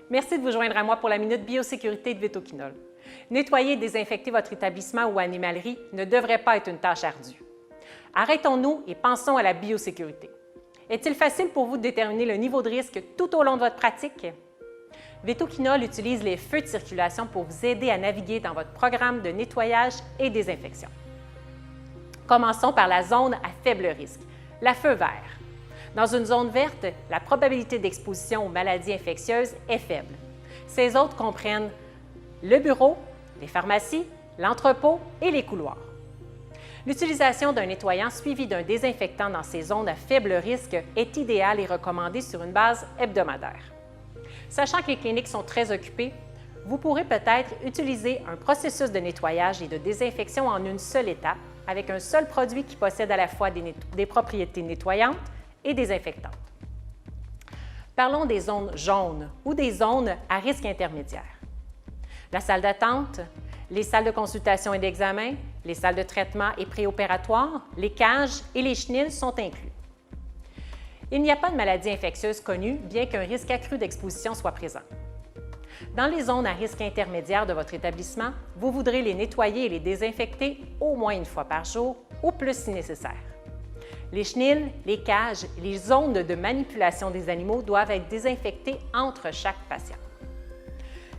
Merci de vous joindre à moi pour la Minute Biosécurité de Vétoquinol. Nettoyer et désinfecter votre établissement ou animalerie ne devrait pas être une tâche ardue. Arrêtons-nous et pensons à la biosécurité. Est-il facile pour vous de déterminer le niveau de risque tout au long de votre pratique? Vétoquinol utilise les feux de circulation pour vous aider à naviguer dans votre programme de nettoyage et désinfection. Commençons par la zone à faible risque, la feu vert. Dans une zone verte, la probabilité d'exposition aux maladies infectieuses est faible. Ces autres comprennent le bureau, les pharmacies, l'entrepôt et les couloirs. L'utilisation d'un nettoyant suivi d'un désinfectant dans ces zones à faible risque est idéale et recommandée sur une base hebdomadaire. Sachant que les cliniques sont très occupées, vous pourrez peut-être utiliser un processus de nettoyage et de désinfection en une seule étape avec un seul produit qui possède à la fois des propriétés nettoyantes et désinfectantes. Parlons des zones jaunes ou des zones à risque intermédiaire. La salle d'attente, les salles de consultation et d'examen, les salles de traitement et préopératoires, les cages et les chenils sont inclus. Il n'y a pas de maladie infectieuse connue, bien qu'un risque accru d'exposition soit présent. Dans les zones à risque intermédiaire de votre établissement, vous voudrez les nettoyer et les désinfecter au moins une fois par jour, ou plus si nécessaire. Les chenils, les cages et les zones de manipulation des animaux doivent être désinfectés entre chaque patient.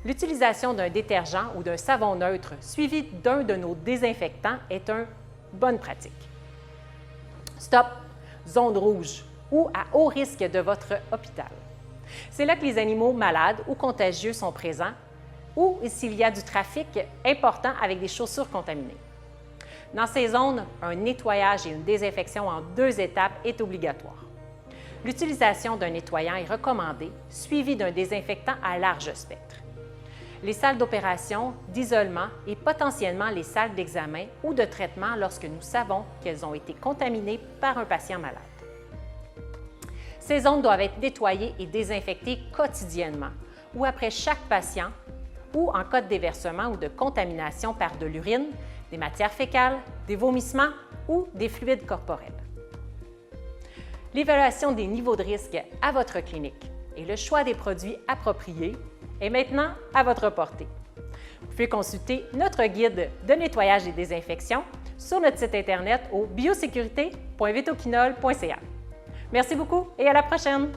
L'utilisation d'un détergent ou d'un savon neutre suivi d'un de nos désinfectants est une bonne pratique. Stop! Zone rouge ou à haut risque de votre hôpital. C'est là que les animaux malades ou contagieux sont présents ou s'il y a du trafic important avec des chaussures contaminées. Dans ces zones, un nettoyage et une désinfection en 2 étapes est obligatoire. L'utilisation d'un nettoyant est recommandée, suivi d'un désinfectant à large spectre. Les salles d'opération, d'isolement et potentiellement les salles d'examen ou de traitement lorsque nous savons qu'elles ont été contaminées par un patient malade. Ces zones doivent être nettoyées et désinfectées quotidiennement ou après chaque patient ou en cas de déversement ou de contamination par de l'urine, des matières fécales, des vomissements ou des fluides corporels. L'évaluation des niveaux de risque à votre clinique et le choix des produits appropriés est maintenant à votre portée. Vous pouvez consulter notre guide de nettoyage et désinfection sur notre site Internet au biosécurité.vétoquinol.ca. Merci beaucoup et à la prochaine!